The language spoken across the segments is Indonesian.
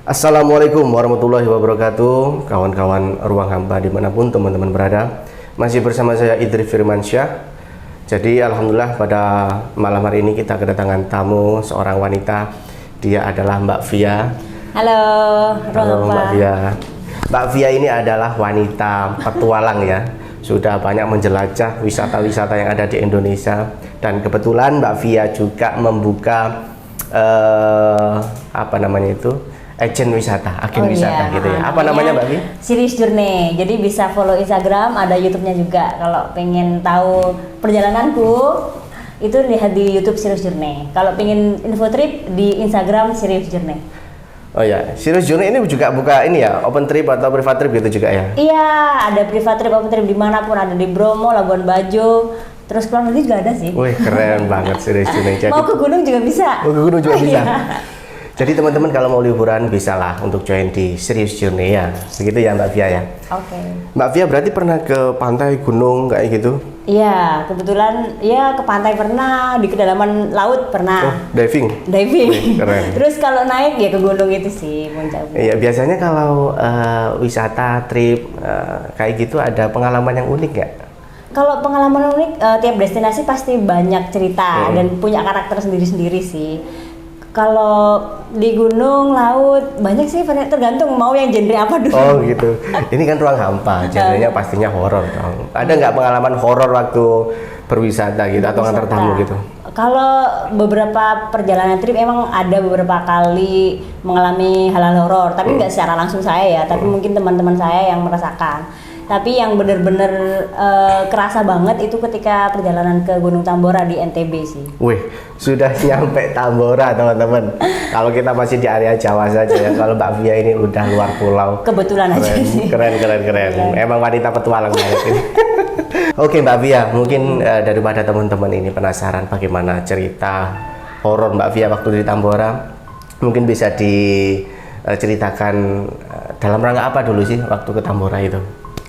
Assalamualaikum warahmatullahi wabarakatuh, kawan-kawan ruang hampa dimanapun teman-teman berada. Masih bersama saya Idris Firmansyah. Jadi alhamdulillah pada malam hari ini kita kedatangan tamu seorang wanita. Dia adalah Mbak Via. Halo, Halo Mbak Via. Mbak Via ini adalah wanita petualang ya. Sudah banyak menjelajah wisata-wisata yang ada di Indonesia. Dan kebetulan Mbak Via juga membuka agen wisata, gitu ya. Apa namanya Mbak Vi? Serious Journey. Jadi bisa follow Instagram, ada YouTube-nya juga. Kalau pengen tahu perjalananku, itu lihat di YouTube Serious Journey. Kalau pengen info trip di Instagram Serious Journey. Oh ya, Serious Journey ini juga buka ini ya, open trip atau private trip gitu juga ya? Iya, ada private trip, open trip dimanapun, ada di Bromo, Labuan Bajo, terus keluar negeri juga ada sih. Wih, keren banget Serious Journey. Jadi, mau ke gunung juga bisa. Mau ke gunung juga bisa. Jadi teman-teman kalau mau liburan bisa lah untuk join di Serious Journey ya. Begitu ya Mbak Via ya? Oke. Mbak Via berarti pernah ke pantai, gunung kayak gitu? Iya, kebetulan ya ke pantai pernah, di kedalaman laut pernah. Oh, diving? Diving. Keren. Terus kalau naik ya ke gunung itu sih, puncak. Iya, biasanya kalau wisata, trip kayak gitu ada pengalaman yang unik nggak? Kalau pengalaman unik, tiap destinasi pasti banyak cerita dan punya karakter sendiri-sendiri sih. Kalau di gunung, laut, banyak sih, tergantung mau yang genre apa dulu. Oh gitu. Ini kan ruang hampa, genrenya pastinya horor dong. Ada nggak pengalaman horor waktu berwisata gitu atau ngantar tamu gitu? Kalau beberapa perjalanan trip emang ada beberapa kali mengalami hal-hal horor, tapi nggak secara langsung saya ya, tapi mungkin teman-teman saya yang merasakan. Tapi yang bener-bener kerasa banget itu ketika perjalanan ke Gunung Tambora di NTB sih. Wih, sudah nyampe Tambora teman-teman. Kalau kita masih di area Jawa saja ya. Kalau Mbak Via ini udah luar pulau. Kebetulan aja sih. Keren. Emang wanita petualang banget ini. Oke Mbak Via, mungkin daripada teman-teman ini penasaran bagaimana cerita horor Mbak Via waktu di Tambora, mungkin bisa diceritakan dalam rangka apa dulu sih waktu ke Tambora itu?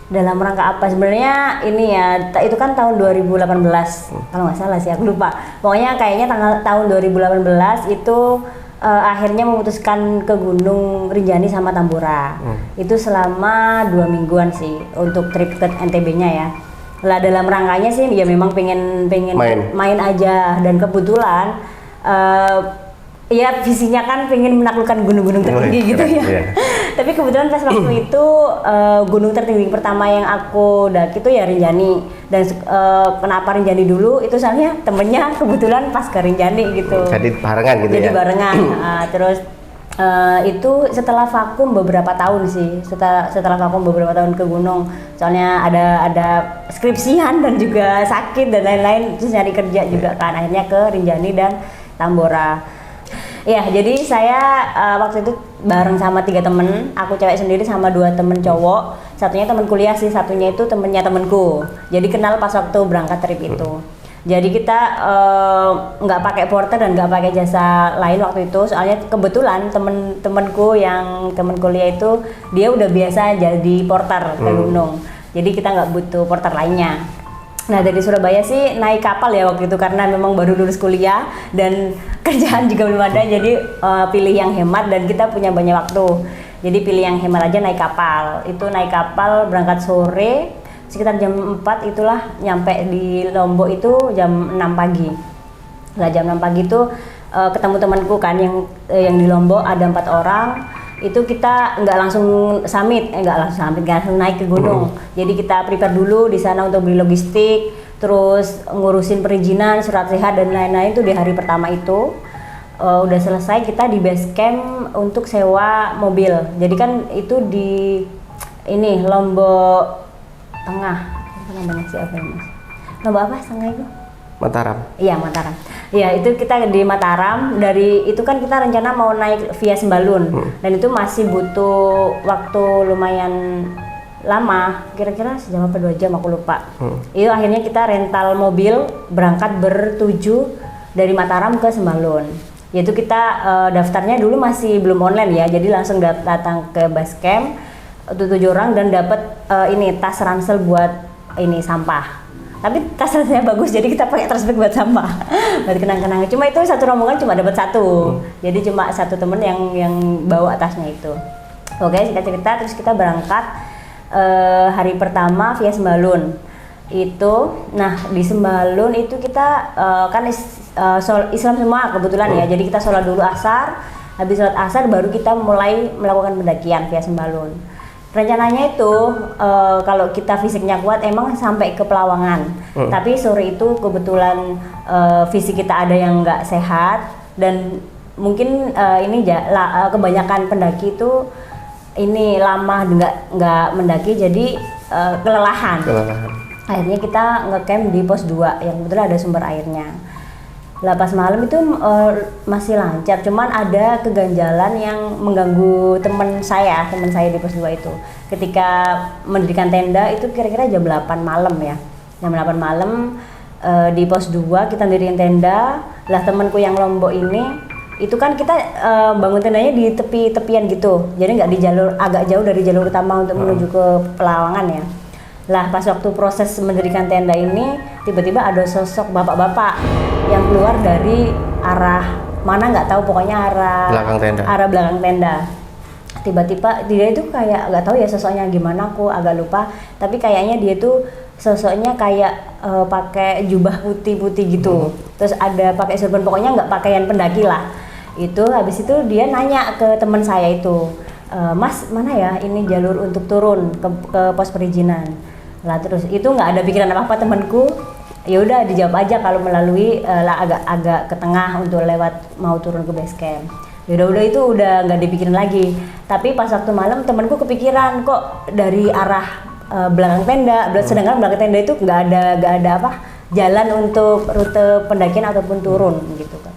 Dalam rangka apa sebenarnya ini ya, itu kan tahun 2018 kalau nggak salah sih, aku lupa. Pokoknya kayaknya tahun 2018 itu akhirnya memutuskan ke Gunung Rinjani sama Tambora. Itu selama 2 mingguan sih untuk trip ke NTB-nya ya. Lah dalam rangkanya sih ya memang pengen main aja, dan kebetulan ya visinya kan pengen menaklukkan gunung-gunung tertinggi gitu ya. Iya. Tapi kebetulan pas waktu itu gunung tertinggi pertama yang aku daki itu ya Rinjani. Dan kenapa Rinjani dulu? Itu soalnya temennya kebetulan pas ke Rinjani gitu. Jadi barengan gitu ya? Jadi barengan. Terus itu setelah vakum beberapa tahun sih. Setelah vakum beberapa tahun ke gunung. Soalnya ada skripsian dan juga sakit dan lain-lain. Terus nyari kerja juga kan. Akhirnya ke Rinjani dan Tambora. Ya, jadi saya waktu itu bareng sama 3 temen, aku cewek sendiri sama 2 temen cowok. Satunya temen kuliah sih, satunya itu temennya temenku. Jadi kenal pas waktu berangkat trip itu. Jadi kita nggak pakai porter dan nggak pakai jasa lain waktu itu. Soalnya kebetulan temenku yang temen kuliah itu dia udah biasa jadi porter ke gunung. Jadi kita nggak butuh porter lainnya. Nah dari Surabaya sih naik kapal ya waktu itu karena memang baru lulus kuliah dan kerjaan juga belum ada, jadi pilih yang hemat dan kita punya banyak waktu. Jadi pilih yang hemat aja, naik kapal. Itu naik kapal berangkat sore sekitar jam 4 itulah, nyampe di Lombok itu jam 6 pagi. Nah jam 6 pagi itu ketemu temanku kan yang di Lombok ada 4 orang. Itu kita nggak langsung naik ke gunung. Jadi kita prepare dulu di sana untuk beli logistik, terus ngurusin perizinan, surat sehat dan lain-lain. Itu di hari pertama itu udah selesai, kita di base camp untuk sewa mobil. Jadi kan itu di ini Lombok Tengah, apa namanya sih, apa ya Mas? Lombok apa tengah itu? Mataram. Iya, Mataram. Ya, itu kita di Mataram. Dari itu kan kita rencana mau naik via Sembalun. Dan itu masih butuh waktu lumayan lama. Kira-kira sejam apa 2 jam aku lupa. Itu akhirnya kita rental mobil berangkat bertujuh dari Mataram ke Sembalun. Yaitu kita daftarnya dulu masih belum online ya. Jadi langsung datang ke base camp untuk 7 orang dan dapat ini tas ransel buat ini sampah. Tapi tasnya bagus, jadi kita pakai trash bag buat sampah, buat kenang-kenangan. Cuma itu satu rombongan cuma dapat satu, jadi cuma satu temen yang bawa tasnya itu. Oke, singkat cerita, terus kita berangkat hari pertama via Sembalun. Nah di Sembalun itu kita kan Islam semua kebetulan ya, jadi kita sholat dulu asar, habis sholat asar baru kita mulai melakukan pendakian via Sembalun. Rencananya itu kalau kita fisiknya kuat emang sampai ke Pelawangan, tapi sore itu kebetulan fisik kita ada yang nggak sehat dan mungkin kebanyakan pendaki itu ini lama nggak mendaki, jadi kelelahan. Akhirnya kita ngecamp di pos 2 yang kebetulan ada sumber airnya. Lah pas malam itu masih lancar, cuman ada keganjalan yang mengganggu teman saya di pos 2 itu. Ketika mendirikan tenda itu kira-kira jam 8 malam ya. Jam 8 malam di pos 2 kita mendirikan tenda. Lah temanku yang Lombok ini itu kan kita bangun tendanya di tepi-tepian gitu. Jadi nggak di jalur, agak jauh dari jalur utama untuk menuju ke Pelawangan ya. Lah pas waktu proses mendirikan tenda ini tiba-tiba ada sosok bapak-bapak yang keluar dari arah mana nggak tahu, pokoknya arah belakang tenda. Tiba-tiba dia itu kayak nggak tahu ya sosoknya gimana, aku agak lupa, tapi kayaknya dia tuh sosoknya kayak pakai jubah putih-putih gitu, terus ada pakai sorban, pokoknya nggak pakaian pendaki lah. Itu habis itu dia nanya ke teman saya itu, Mas mana ya ini jalur untuk turun ke pos perizinan. Lah terus itu nggak ada pikiran apa-apa temanku, ya udah dijawab aja kalau melalui agak ke tengah untuk lewat mau turun ke base camp. Udah itu udah nggak dipikirin lagi. Tapi pas waktu malam temanku kepikiran kok dari arah belakang tenda, sedangkan belakang tenda itu nggak ada apa jalan untuk rute pendakian ataupun turun gitu kan.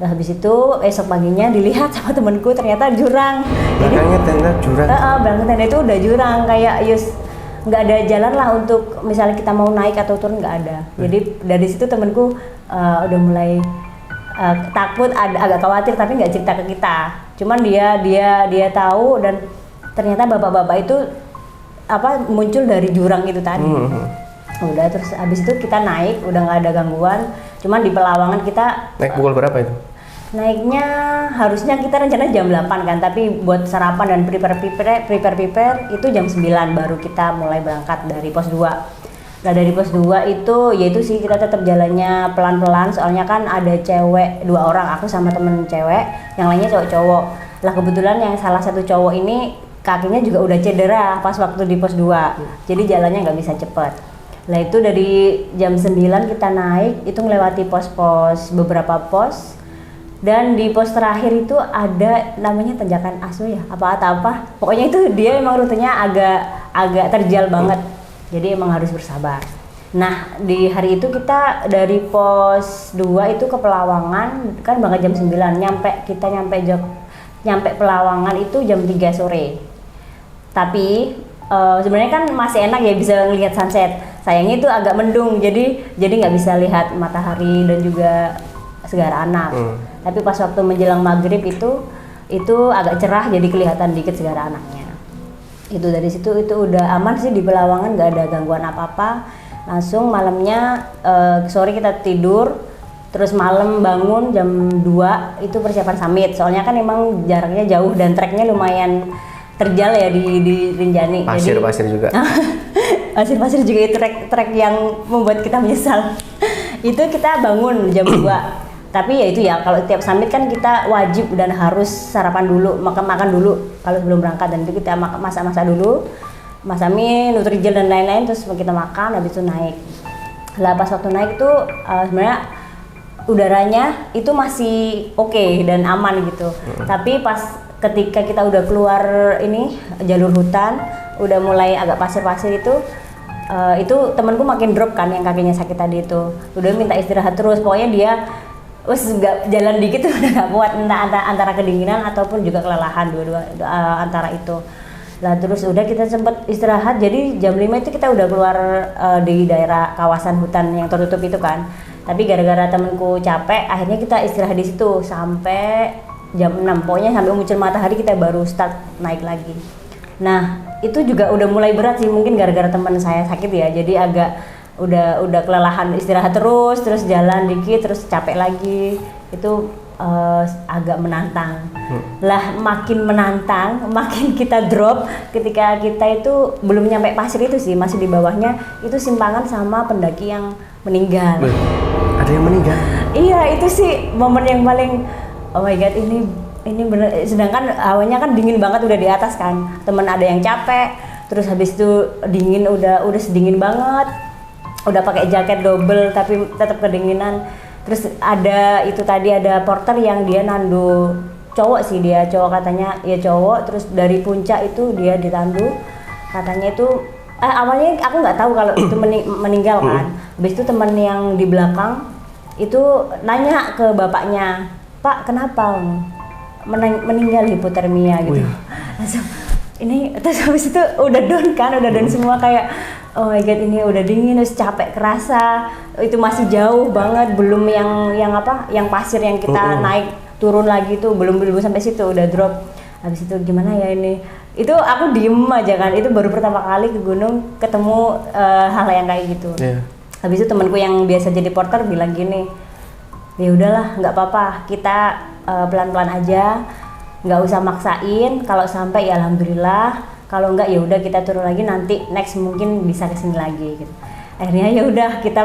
Nah habis itu esok paginya dilihat sama temanku ternyata jurang. Belakangnya tenda jurang. Belakang tenda itu udah jurang kayak nggak ada jalan lah untuk misalnya kita mau naik atau turun, nggak ada. Jadi dari situ temanku udah mulai takut, agak khawatir, tapi nggak cerita ke kita. Cuman dia tahu, dan ternyata bapak-bapak itu muncul dari jurang itu tadi. Udah terus abis itu kita naik, udah nggak ada gangguan. Cuman di Pelawangan kita naik pukul berapa itu? Naiknya harusnya kita rencana jam 8 kan, tapi buat sarapan dan prepare itu jam 9 baru kita mulai berangkat dari pos 2. Nah dari pos 2 itu yaitu sih kita tetap jalannya pelan-pelan, soalnya kan ada cewek 2 orang, aku sama temen cewek, yang lainnya cowok-cowok. Lah kebetulan yang salah satu cowok ini kakinya juga udah cedera pas waktu di pos 2, jadi jalannya nggak bisa cepet. Lah itu dari jam 9 kita naik, itu melewati beberapa pos. Dan di pos terakhir itu ada namanya tanjakan Asu ya, apa. Pokoknya itu dia emang rutenya agak terjal banget. Jadi emang harus bersabar. Nah, di hari itu kita dari pos 2 itu ke Pelawangan kan berangkat jam 9. Nyampe Pelawangan itu jam 3 sore. Tapi sebenarnya kan masih enak ya bisa ngelihat sunset. Sayangnya itu agak mendung, jadi nggak bisa lihat matahari dan juga Segara Anak. Tapi pas waktu menjelang maghrib itu agak cerah, jadi kelihatan dikit Segara Anaknya. Itu dari situ itu udah aman sih, di Pelawangan nggak ada gangguan apa-apa. Langsung malamnya sore kita tidur, terus malam bangun jam 2 itu persiapan summit. Soalnya kan emang jaraknya jauh dan treknya lumayan terjal ya di Rinjani. Pasir juga. Pasir juga itu trek yang membuat kita menyesal. Itu kita bangun jam 2. Tapi ya itu ya, kalau tiap summit kan kita wajib dan harus sarapan dulu, makan dulu kalau sebelum berangkat, dan itu kita masak dulu, masak mie, Nutrijel dan lain-lain, terus kita makan, habis itu naik. Lah pas waktu naik itu sebenarnya udaranya itu masih oke dan aman gitu. Tapi pas ketika kita udah keluar ini jalur hutan, udah mulai agak pasir-pasir itu temanku makin drop kan, yang kakinya sakit tadi itu. Udah minta istirahat terus, pokoknya dia nggak jalan dikit udah nggak kuat, antara kedinginan ataupun juga kelelahan, dua-dua antara itu. Lah terus udah kita sempet istirahat, jadi jam 5 itu kita udah keluar di daerah kawasan hutan yang tertutup itu kan. Tapi gara-gara temenku capek, akhirnya kita istirahat di situ sampai jam 6. Pokoknya sampai muncul matahari kita baru start naik lagi. Nah itu juga udah mulai berat sih, mungkin gara-gara teman saya sakit ya, jadi udah kelelahan istirahat terus jalan dikit terus capek lagi itu agak menantang. Lah makin menantang, makin kita drop ketika kita itu belum nyampe pasir itu sih, masih di bawahnya itu simpangan sama pendaki yang meninggal. Ada yang meninggal? Iya, itu sih momen yang paling oh my god, ini bener. Sedangkan hawanya kan dingin banget udah di atas kan. Temen ada yang capek, terus habis itu dingin udah sedingin banget. Udah pakai jaket double tapi tetap kedinginan. Terus ada itu tadi ada porter yang dia nandu cowok sih, dia cowok katanya ya cowok, terus dari puncak itu dia ditandu katanya itu awalnya aku nggak tahu kalau itu meninggal kan. Habis itu teman yang di belakang itu nanya ke bapaknya, Pak kenapa meninggal hipotermia gitu. Langsung ini terus habis itu udah down kan, udah down semua kayak oh my god ini udah dingin, terus capek kerasa, itu masih jauh banget, belum yang pasir yang kita naik turun lagi tuh belum sampai situ udah drop. Habis itu gimana ya ini? Itu aku diem aja kan, itu baru pertama kali ke gunung ketemu hal yang kayak gitu. Habis itu temanku yang biasa jadi porter bilang gini, ya udahlah nggak apa-apa, kita pelan-pelan aja, nggak usah maksain, kalau sampai ya alhamdulillah, kalau enggak ya udah kita turun lagi, nanti next mungkin bisa kesini lagi gitu. Akhirnya ya udah kita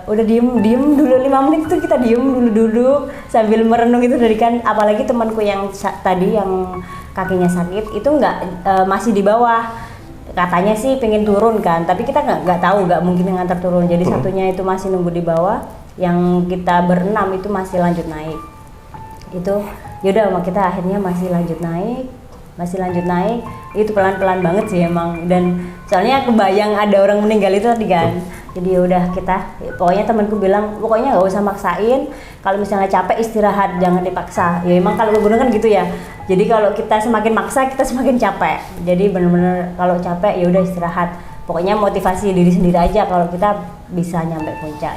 udah diem dulu 5 menit itu kita diem dulu sambil merenung itu dari kan, apalagi temanku yang tadi yang kakinya sakit itu masih di bawah, katanya sih pengen turun kan, tapi kita nggak tahu, nggak mungkin ngantar turun, jadi satunya itu masih nunggu di bawah, yang kita berenam itu masih lanjut naik. Itu yaudah kita akhirnya masih lanjut naik, itu pelan-pelan banget sih emang, dan soalnya kebayang ada orang meninggal itu tadi kan. Jadi yaudah pokoknya temanku bilang pokoknya nggak usah maksain, kalau misalnya capek istirahat, jangan dipaksa. Ya emang kalau ke gunung kan gitu ya, jadi kalau kita semakin maksa kita semakin capek, jadi bener-bener kalau capek ya udah istirahat, pokoknya motivasi diri sendiri aja kalau kita bisa nyampe puncak.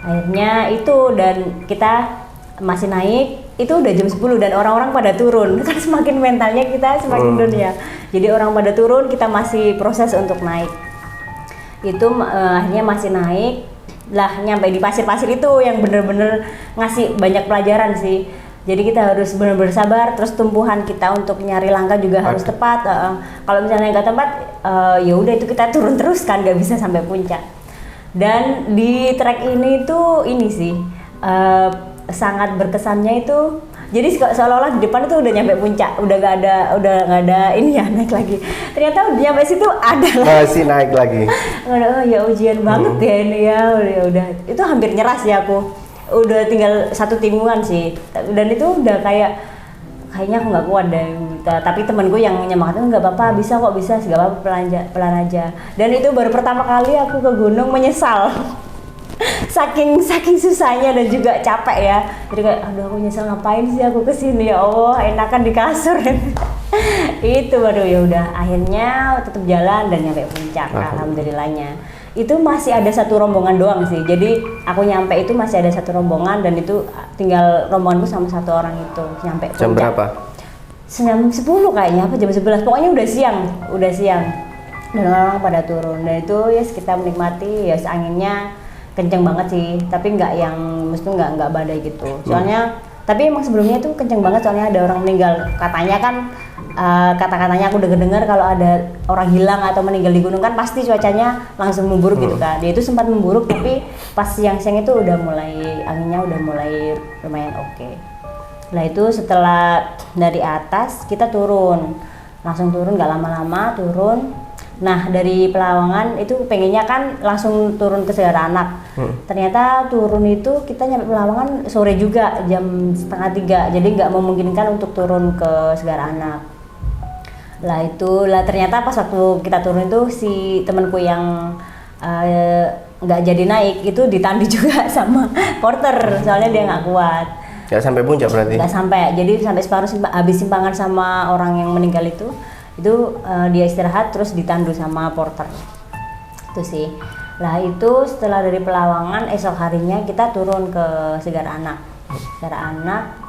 Akhirnya itu, dan kita masih naik, itu udah jam 10 dan orang-orang pada turun, kan semakin mentalnya kita semakin down ya. Jadi orang pada turun, kita masih proses untuk naik. Itu akhirnya masih naik, lah nyampe di pasir-pasir itu yang bener-bener ngasih banyak pelajaran sih. Jadi kita harus bener-bener sabar, terus tumpuhan kita untuk nyari langkah juga harus tepat. Kalau misalnya nggak tepat, ya udah itu kita turun terus kan, nggak bisa sampai puncak. Dan di trek ini tuh ini sih sangat berkesannya itu, jadi seolah-olah di depan itu udah nyampe puncak, udah nggak ada ini ya naik lagi. Ternyata udah nyampe situ ada masih naik lagi. Oh ya ujian banget ya ini ya, udah itu hampir nyerah sih aku. Udah tinggal 1 timungan sih, dan itu udah kayaknya aku nggak kuat deh. Tapi temen gue yang nyemangatin, nggak apa-apa, bisa kok, bisa, nggak apa-apa, pelan aja. Dan itu baru pertama kali aku ke gunung menyesal. saking susahnya dan juga capek ya, jadi kayak aduh aku nyesel ngapain sih aku kesini, ya Allah enakan di kasur. Itu baru ya udah akhirnya tetap jalan dan nyampe puncak, alhamdulillahnya. Itu masih ada 1 rombongan doang sih, jadi aku nyampe itu masih ada 1 rombongan, dan itu tinggal rombonganku sama 1 orang itu nyampe puncak. Jam berapa? Jam 10 kayaknya, apa jam 11, pokoknya udah siang dan orang pada turun. Dan itu ya kita menikmati, ya anginnya kenceng banget sih, tapi nggak yang mesti nggak badai gitu. Soalnya tapi emang sebelumnya itu kenceng banget, soalnya ada orang meninggal. Katanya kan kata-katanya aku dengar kalau ada orang hilang atau meninggal di gunung kan pasti cuacanya langsung memburuk gitu kan. Dia itu sempat memburuk, tapi pas siang-siang itu udah mulai anginnya udah mulai lumayan oke. Nah itu setelah dari atas kita langsung turun, nggak lama-lama turun. Nah dari Pelawangan itu pengennya kan langsung turun ke Segara Anak. Ternyata turun itu kita nyampe Pelawangan sore juga, jam 2:30, jadi nggak memungkinkan untuk turun ke Segara Anak. Lah ternyata pas waktu kita turun itu si temanku yang nggak jadi naik itu ditandu juga sama porter, soalnya dia nggak kuat. Nggak sampai puncak berarti? Nggak sampai, jadi sampai separuh habis simpangan sama orang yang meninggal itu dia istirahat terus ditandu sama porter. Itu sih. Lah itu setelah dari Pelawangan esok harinya kita turun ke Segara Anak. Segara Anak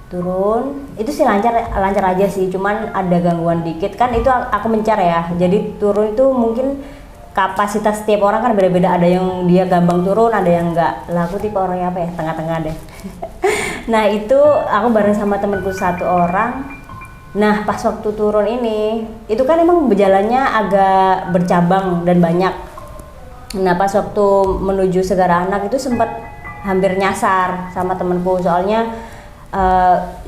turun itu sih lancar aja sih, cuman ada gangguan dikit kan, itu aku mencar ya. Jadi turun itu mungkin kapasitas setiap orang kan beda-beda, ada yang dia gampang turun, ada yang enggak. Lah aku tipe orangnya apa ya, tengah-tengah deh. Nah itu aku bareng sama temenku 1 orang. Nah pas waktu turun ini, itu kan emang berjalannya agak bercabang dan banyak. Nah pas waktu menuju Segara Anak itu sempat hampir nyasar sama temenku, soalnya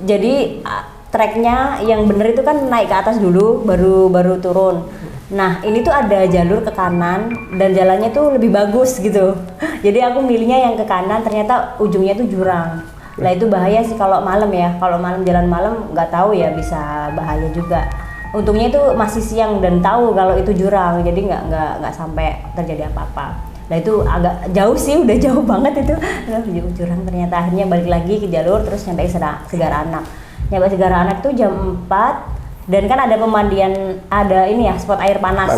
jadi treknya yang bener itu kan naik ke atas dulu, baru turun. Nah ini tuh ada jalur ke kanan dan jalannya tuh lebih bagus gitu. Jadi aku milihnya yang ke kanan, ternyata ujungnya tuh jurang. Lah itu bahaya sih kalau malam ya. Kalau malam jalan malam nggak tahu ya, bisa bahaya juga. Untungnya itu masih siang dan tahu kalau itu jurang, jadi nggak sampai terjadi apa-apa. Nah itu agak jauh sih, udah jauh banget itu. Jurang ternyata, akhirnya balik lagi ke jalur terus nyampe Segara Anak. Nyampe Segara Anak tuh jam 4. Dan kan ada pemandian, ada ini ya, spot air panas.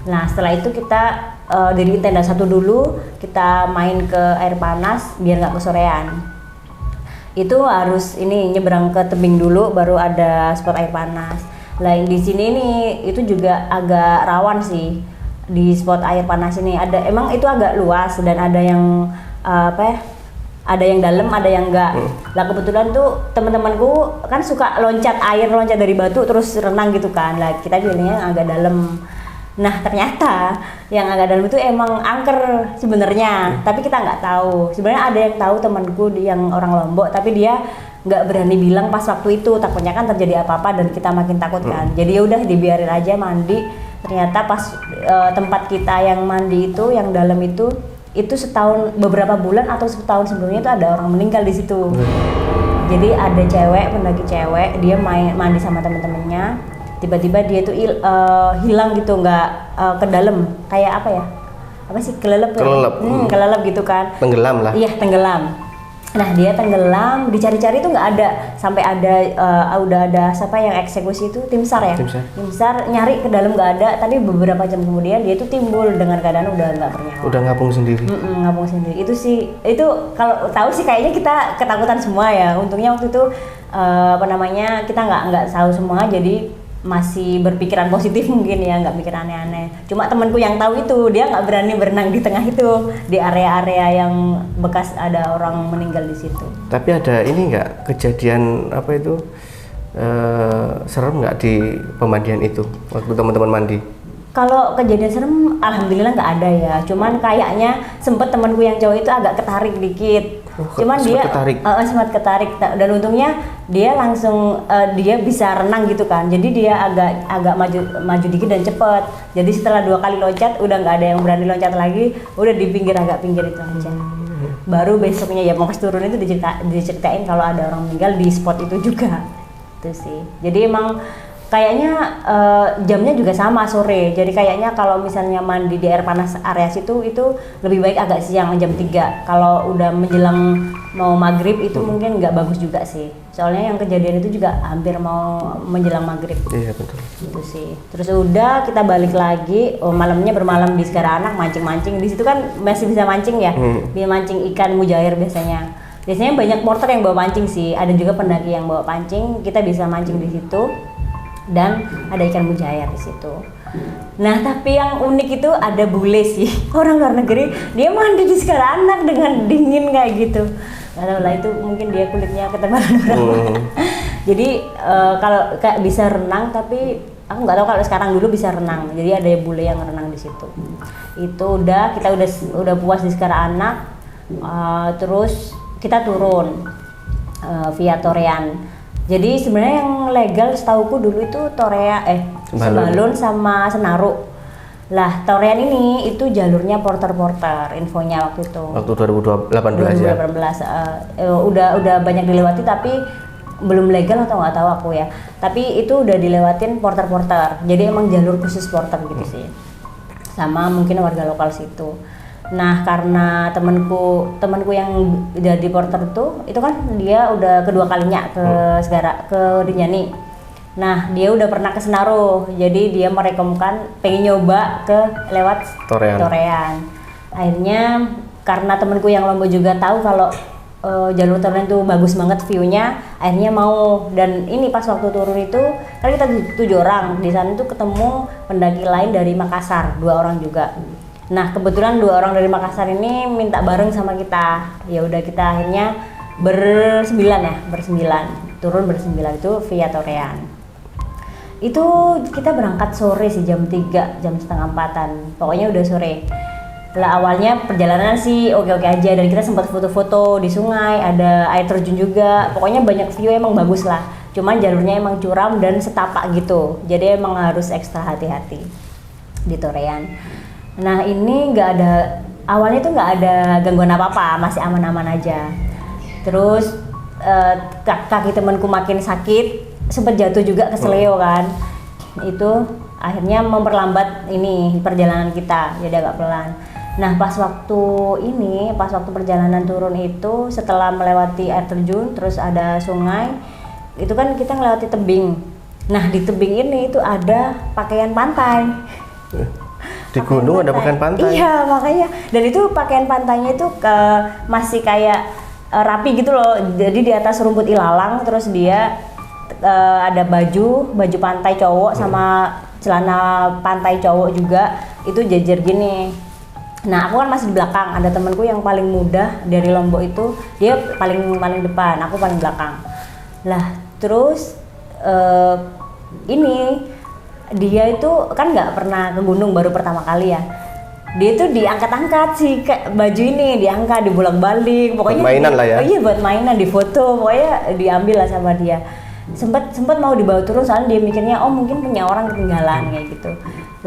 Nah setelah itu kita diri tenda 1 dulu, kita main ke air panas biar nggak kesorean. Itu harus ini nyebrang ke tebing dulu, baru ada spot air panas. Lah di sini nih itu juga agak rawan sih di spot air panas ini. Emang itu agak luas dan ada yang ada yang dalam, ada yang enggak. Lah kebetulan tuh teman-temanku kan suka loncat dari batu terus renang gitu kan. Lah kita pilihnya yang agak dalam. Nah ternyata yang agak dalam itu emang angker sebenarnya, tapi kita nggak tahu. Sebenarnya ada yang tahu, temanku yang orang Lombok, tapi dia nggak berani bilang pas waktu itu, takutnya kan terjadi apa-apa dan kita makin takut kan. Jadi ya udah dibiarin aja mandi. Ternyata pas tempat kita yang mandi itu, yang dalam itu beberapa bulan atau setahun sebelumnya itu ada orang meninggal di situ. Jadi ada pendaki cewek, dia mandi sama temen-temennya, tiba-tiba dia tuh hilang gitu, nggak ke dalam, kayak apa ya? Apa sih, kelelep. Kelelep gitu kan. Tenggelam lah. Iya, tenggelam. Nah dia tenggelam, dicari-cari tuh nggak ada, sampai udah ada siapa yang eksekusi itu, tim SAR ya. Tim SAR nyari ke dalam nggak ada, tapi beberapa jam kemudian dia tuh timbul dengan keadaan udah nggak bernyawa. Udah ngapung sendiri. Ngapung sendiri. Itu kalau tahu sih kayaknya kita ketakutan semua ya. Untungnya waktu itu kita nggak tahu semua, jadi masih berpikiran positif mungkin ya, nggak mikir aneh-aneh. Cuma temanku yang tahu itu, dia nggak berani berenang di tengah itu, di area-area yang bekas ada orang meninggal di situ. Tapi ada ini nggak kejadian apa itu serem nggak di pemandian itu waktu teman-teman mandi? Kalau kejadian serem, alhamdulillah nggak ada ya. Cuman kayaknya sempet temanku yang cowok itu agak ketarik dikit. Cuman dia sempat ketarik dan untungnya dia langsung dia bisa renang gitu kan. Jadi dia agak maju dikit dan cepet. Jadi setelah 2 kali loncat udah nggak ada yang berani loncat lagi, udah di agak pinggir itu aja. Baru besoknya ya pas turun itu diceritain kalau ada orang meninggal di spot itu juga. Itu sih. Jadi emang kayaknya jamnya juga sama, sore. Jadi kayaknya kalau misalnya mandi di air panas area situ itu lebih baik agak siang, jam 3. Kalau udah menjelang mau maghrib itu mungkin nggak bagus juga sih. Soalnya yang kejadian itu juga hampir mau menjelang maghrib. Iya betul. Itu sih. Terus udah kita balik lagi, malamnya bermalam di Segara Anak, mancing-mancing. Di situ kan masih bisa mancing ya. Dia mancing ikan mujair biasanya. Biasanya banyak porter yang bawa pancing sih. Ada juga pendaki yang bawa pancing. Kita bisa mancing di situ. Dan ada ikan mujair di situ. Nah tapi yang unik itu ada bule sih, orang luar negeri, dia mandi di Segara Anak dengan dingin kayak gitu. Gak tau lah, itu mungkin dia kulitnya ketebalan berapa. Jadi kalau kayak bisa renang, tapi aku nggak tahu kalau sekarang, dulu bisa renang. Jadi ada bule yang renang di situ. Itu kita udah puas di Segara Anak. Terus kita turun via Torean. Jadi sebenarnya yang legal setauku dulu itu Sembalun sama Senaru. Lah Torean ini itu jalurnya porter-porter, infonya waktu itu. Waktu 2018 ya. Udah banyak dilewati tapi belum legal atau nggak tahu aku ya. Tapi itu udah dilewatin porter-porter. Jadi emang jalur khusus porter gitu sih. Sama mungkin warga lokal situ. Nah karena temanku yang jadi porter itu kan dia udah kedua kalinya ke Rinjani. Nah dia udah pernah ke Senaru, jadi dia merekomkan pengen nyoba lewat Torean. Akhirnya karena temanku yang Lombok juga tahu kalau jalur turun itu bagus banget view-nya, akhirnya mau. Dan ini pas waktu turun itu kan kita 7 orang di sana tuh ketemu pendaki lain dari Makassar 2 orang juga. Nah kebetulan 2 orang dari Makassar ini minta bareng sama kita, ya udah kita akhirnya bersembilan turun bersembilan itu via Torean. Itu kita berangkat sore sih jam 3, jam setengah 4-an, pokoknya udah sore lah. Awalnya perjalanan sih oke-oke aja, dan kita sempat foto-foto di sungai, ada air terjun juga, pokoknya banyak view, emang bagus lah. Cuman jalurnya emang curam dan setapak gitu, jadi emang harus ekstra hati-hati di Torean. Nah ini awalnya tuh nggak ada gangguan apa-apa, masih aman-aman aja. Terus kaki temanku makin sakit, sempat jatuh juga ke seleo kan, itu akhirnya memperlambat ini perjalanan kita, jadi agak pelan. Nah pas waktu perjalanan turun itu, setelah melewati air terjun terus ada sungai, itu kan kita melewati tebing. Nah di tebing ini itu ada pakaian pantai. Di gunung ada pakaian pantai? Iya makanya, dan itu pakaian pantainya itu masih kayak rapi gitu loh, jadi di atas rumput ilalang, terus dia ada baju pantai cowok sama celana pantai cowok juga, itu jejer gini. Nah aku kan masih di belakang, ada temanku yang paling muda dari Lombok itu, dia paling depan, aku paling belakang. Lah terus ini dia itu kan nggak pernah ke gunung, baru pertama kali ya. Dia tuh diangkat-angkat sih, kayak baju ini diangkat, dibolak-balik, pokoknya buat mainan lah ya. Iya buat mainan, difoto, pokoknya diambil lah sama dia. Sempat mau dibawa turun, soalnya dia mikirnya oh mungkin punya orang ketinggalan kayak gitu.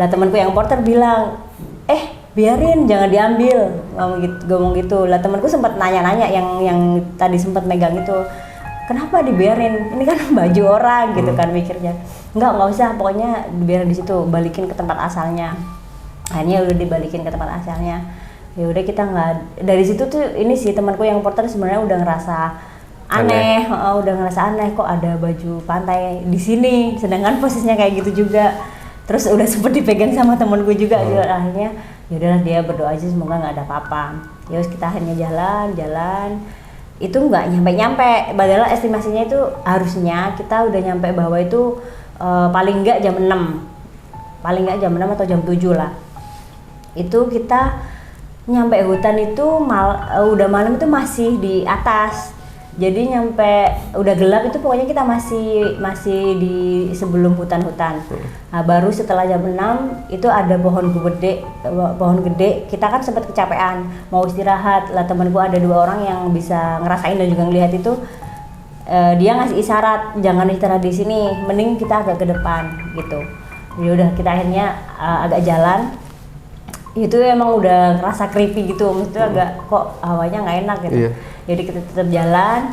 Lah temanku yang porter bilang, biarin, jangan diambil, ngomong gitu. Lah temanku sempat nanya-nanya yang tadi sempat megang itu, kenapa dibiarin, ini kan baju orang gitu kan mikirnya. Nggak usah, pokoknya dibiarin di situ, balikin ke tempat asalnya. Akhirnya udah dibalikin ke tempat asalnya. Ya udah kita nggak, dari situ tuh ini sih temanku yang porter sebenarnya udah ngerasa aneh. Kok ada baju pantai di sini, sedangkan posisinya kayak gitu juga. Terus udah sempet dipegang sama temanku juga. Akhirnya ya udahlah, dia berdoa aja semoga nggak ada apa-apa. Ya kita akhirnya jalan itu nggak nyampe, padahal estimasinya itu harusnya kita udah nyampe bawah itu paling nggak jam 6 atau jam 7 lah. Itu kita nyampe hutan itu udah malam itu masih di atas, jadi nyampe udah gelap itu pokoknya kita masih di sebelum hutan-hutan. Nah, baru setelah jam 6 itu ada pohon gede, kita kan sempat kecapean mau istirahat lah. Temanku ada 2 orang yang bisa ngerasain dan juga ngelihat itu, dia ngasih isyarat jangan istirahat di sini, mending kita agak ke depan gitu. Ya udah kita akhirnya agak jalan, itu emang udah ngerasa creepy gitu, maksudnya agak kok hawanya nggak enak gitu. Jadi kita tetap jalan,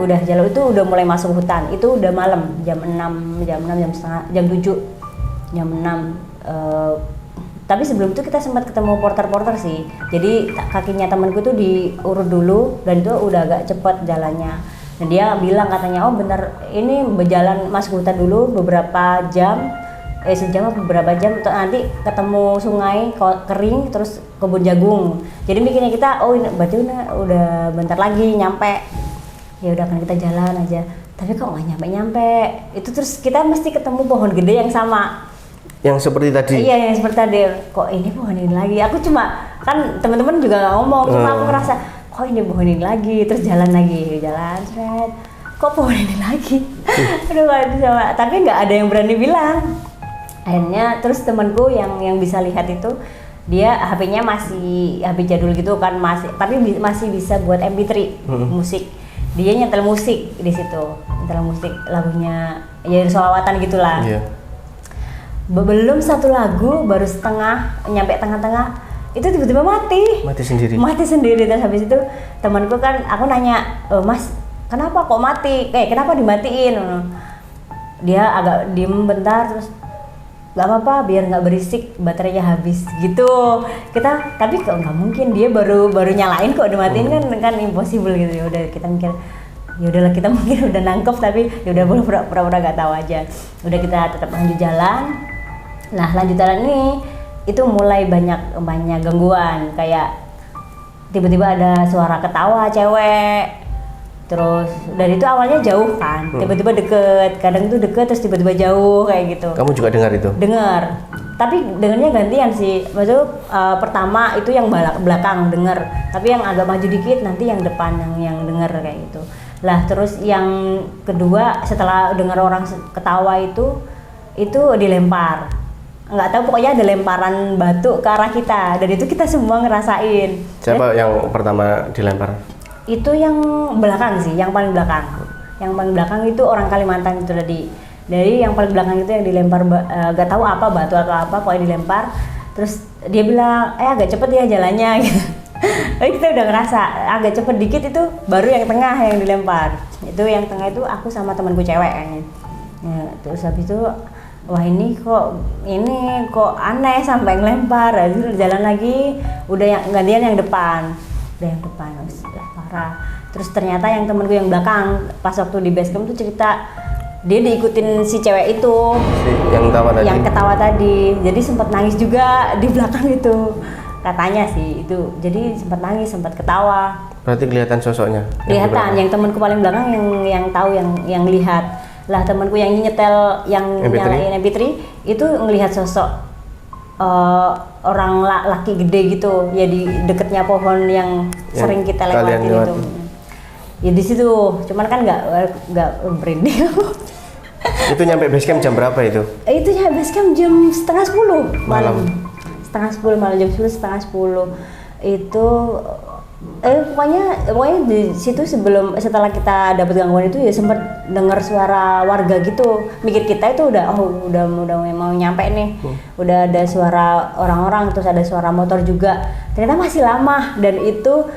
udah jalan itu udah mulai masuk hutan, itu udah malam jam 6, jam 7, jam 6. Tapi sebelum itu kita sempat ketemu porter sih, jadi kakinya temanku tuh diurut dulu dan itu udah agak cepet jalannya. Dan dia bilang katanya, oh bener ini berjalan masuk hutan dulu beberapa jam, sejam atau beberapa jam, nanti ketemu sungai kering terus kebun jagung. Jadi mikirnya kita, oh ini berarti udah bentar lagi nyampe. Ya udah kan kita jalan aja. Tapi kok nggak nyampe. Itu terus kita mesti ketemu pohon gede yang sama. Yang seperti tadi? Iya, yang seperti tadi. Kok ini pohon ini lagi? Aku cuma, kan teman-teman juga nggak ngomong, cuma aku ngerasa, kok ini pohon ini lagi, terus jalan seret. Kok pohon ini lagi? Aduh, sama. Tapi nggak ada yang berani bilang. Akhirnya terus temanku yang bisa lihat itu, dia HP-nya masih HP jadul gitu kan, tapi masih bisa buat MP3 musik. Dia nyetel musik di situ, nyetel musik lagunya ya sholawatan gitulah. Belum satu lagu, baru nyampe tengah-tengah, itu tiba-tiba mati sendiri. Terus habis itu temanku kan, aku nanya, Mas kenapa kok mati, kenapa dimatiin? Dia agak diem bentar, terus gak apa-apa biar nggak berisik, baterainya habis gitu. Tapi kok nggak mungkin, dia baru nyalain kok dimatiin, kan impossible gitu. Ya udah kita mikir, ya udahlah kita mungkin udah nangkep, tapi ya udah pura-pura nggak tahu aja. Udah kita tetap lanjut jalan. Nah lanjut jalan ini itu mulai banyak gangguan, kayak tiba-tiba ada suara ketawa cewek. Terus dari itu awalnya jauh kan, tiba-tiba deket, kadang itu deket terus tiba-tiba jauh kayak gitu. Kamu juga dengar itu? Dengar, tapi dengarnya gantian sih. Maksudnya pertama itu yang belakang denger, tapi yang agak maju dikit nanti yang depan yang denger kayak gitu. Lah terus yang kedua setelah dengar orang ketawa itu dilempar. Nggak tahu pokoknya ada lemparan batu ke arah kita dan itu kita semua ngerasain. Siapa yang pertama dilempar? Itu yang belakang sih, yang paling belakang. Yang paling belakang itu orang Kalimantan itu tadi. Dari yang paling belakang itu yang dilempar gak tahu apa batu atau apa, pokoknya dilempar. Terus dia bilang, agak cepet ya jalannya gitu. Tapi kita udah ngerasa agak cepet dikit itu baru yang tengah yang dilempar. Itu yang tengah itu aku sama temanku cewek kayaknya. Ya, terus habis itu wah ini kok aneh sampai ngelempar. Terus jalan lagi udah yang gantian yang depan. Udah yang depan parah. Terus ternyata yang temenku yang belakang pas waktu di basecamp tuh cerita dia diikutin si cewek itu yang ketawa tadi. Yang ketawa tadi. Jadi sempat nangis juga di belakang itu. Katanya sih itu. Jadi sempat nangis, sempat ketawa. Berarti kelihatan sosoknya. Kelihatan yang temenku paling belakang yang tahu yang lihat. Lah temenku yang nyetel yang nyalain MP3 itu ngelihat sosok orang laki gede gitu ya di deketnya pohon yang sering kita lewatin itu. Ya di situ, cuman kan nggak berhenti. Itu nyampe basecamp jam berapa itu? Itu nyampe basecamp jam 9:30 malam. 9:30 malam, jam 9:30 itu pokoknya di situ setelah kita dapat gangguan itu ya sempat dengar suara warga gitu. Mikir kita itu udah mau nyampe nih. Udah ada suara orang-orang, terus ada suara motor juga. Ternyata masih lama dan itu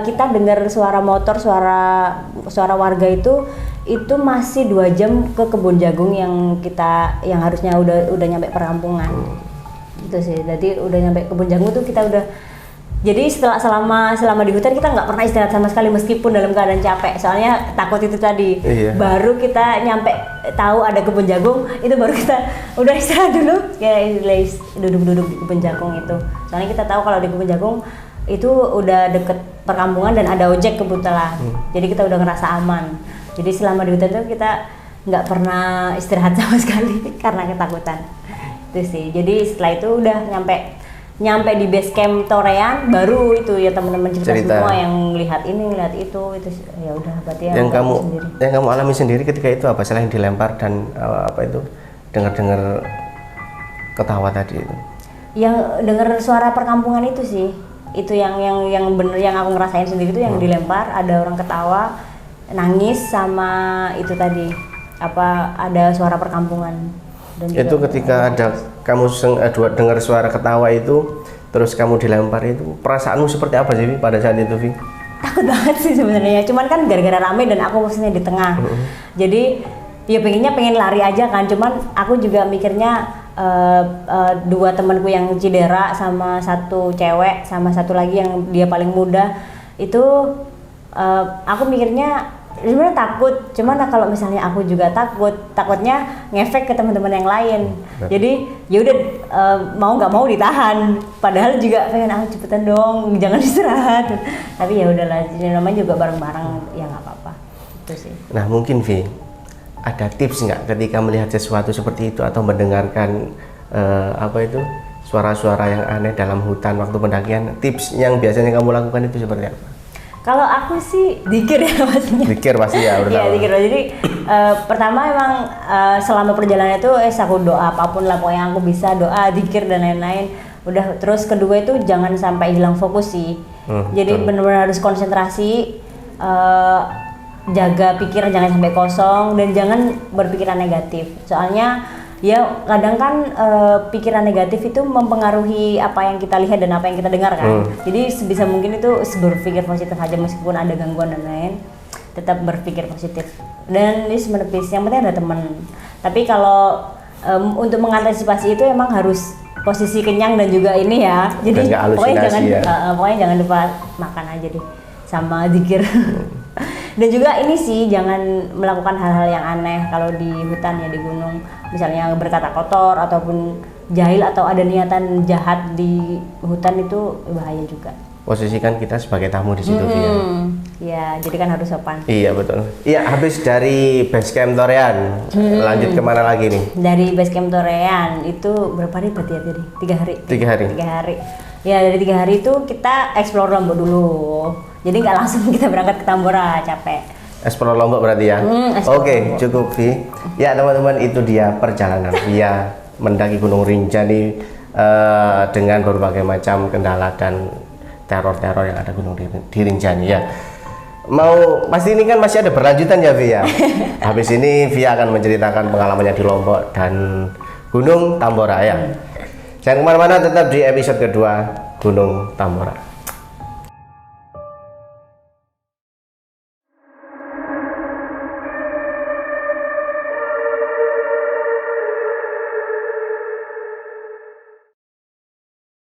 kita dengar suara motor, suara warga itu masih 2 jam ke kebun jagung yang harusnya udah nyampe perkampungan. Itu sih. Jadi udah nyampe kebun jagung tuh kita udah. Jadi selama di hutan kita nggak pernah istirahat sama sekali meskipun dalam keadaan capek. Soalnya takut itu tadi. Iya. Baru kita nyampe tahu ada kebun jagung, itu baru kita udah istirahat dulu. Ya duduk di kebun jagung itu. Soalnya kita tahu kalau di kebun jagung itu udah deket perkampungan dan ada ojek kebetulan. Jadi kita udah ngerasa aman. Jadi selama di hutan itu kita nggak pernah istirahat sama sekali karena ketakutan. Itu sih. Jadi setelah itu udah nyampe di base camp Torean baru itu ya teman-teman cerita semua yang lihat itu ya udah berarti yang kamu alami sendiri ketika itu apa selain dilempar dan dengar ketawa tadi itu? Yang dengar suara perkampungan itu sih itu yang bener yang aku ngerasain sendiri itu yang dilempar ada orang ketawa nangis sama itu tadi ada suara perkampungan. Dan itu ketika kamu dengar suara ketawa itu terus kamu dilempar itu perasaanmu seperti apa sih pada saat itu, Vi? Takut banget sih sebenarnya, cuman kan gara-gara rame dan aku posisinya di tengah. Jadi ya pengen lari aja kan, cuman aku juga mikirnya 2 temanku yang cedera sama 1 cewek sama 1 lagi yang dia paling muda itu aku mikirnya sebenarnya takut, cuman kalau misalnya aku juga takutnya ngefek ke teman-teman yang lain. Jadi ya udah mau nggak mau ditahan. Padahal juga pengen aku cepetan dong, jangan istirahat. Tapi ya udahlah, namanya juga bareng-bareng ya nggak apa-apa. Itu sih. Nah mungkin Vi, ada tips nggak ketika melihat sesuatu seperti itu atau mendengarkan suara-suara yang aneh dalam hutan waktu pendakian? Tips yang biasanya kamu lakukan itu seperti apa? Kalau aku sih dikir ya maksudnya. Dikir pasti ya, udah tahu. Iya, dikir. Jadi pertama emang selama perjalanan itu aku doa apapun lah pokoknya aku bisa doa, dikir dan lain-lain. Udah terus kedua itu jangan sampai hilang fokus sih. Jadi benar-benar harus konsentrasi, jaga pikiran jangan sampai kosong dan jangan berpikiran negatif. Soalnya ya kadang kan pikiran negatif itu mempengaruhi apa yang kita lihat dan apa yang kita dengar kan. Jadi sebisa mungkin itu berpikir positif aja meskipun ada gangguan dan lain, tetap berpikir positif. Dan ini menepis, yang penting ada teman. Tapi kalau untuk mengantisipasi itu emang harus posisi kenyang dan juga ini ya. Jadi pokoknya jangan lupa makan aja deh sama zikir. Dan juga ini sih jangan melakukan hal-hal yang aneh kalau di hutan ya, di gunung, misalnya berkata kotor ataupun jahil atau ada niatan jahat di hutan itu bahaya juga. posisikan kita sebagai tamu di situ Via. Ya, jadi kan harus sopan. Iya betul. Iya, habis dari base camp Torean, lanjut kemana lagi nih? Dari base camp Torean itu berapa hari berarti ya tadi? 3 hari. 3 hari. 3 hari. Ya dari 3 hari itu kita explore Lombok dulu. Jadi nggak langsung kita berangkat ke Tambora, capek. Explore Lombok berarti ya? Explore Oke, Lombok. cukup Vi. Ya teman-teman, itu dia perjalanan Via mendaki Gunung Rinjani dengan berbagai macam kendala dan teror-teror yang ada di Rinjani ya. Pasti ini kan masih ada berlanjutan ya Via. Habis ini Via akan menceritakan pengalamannya di Lombok dan Gunung Tambora ya. Jangan kemana-mana, tetap di episode kedua Gunung Tambora.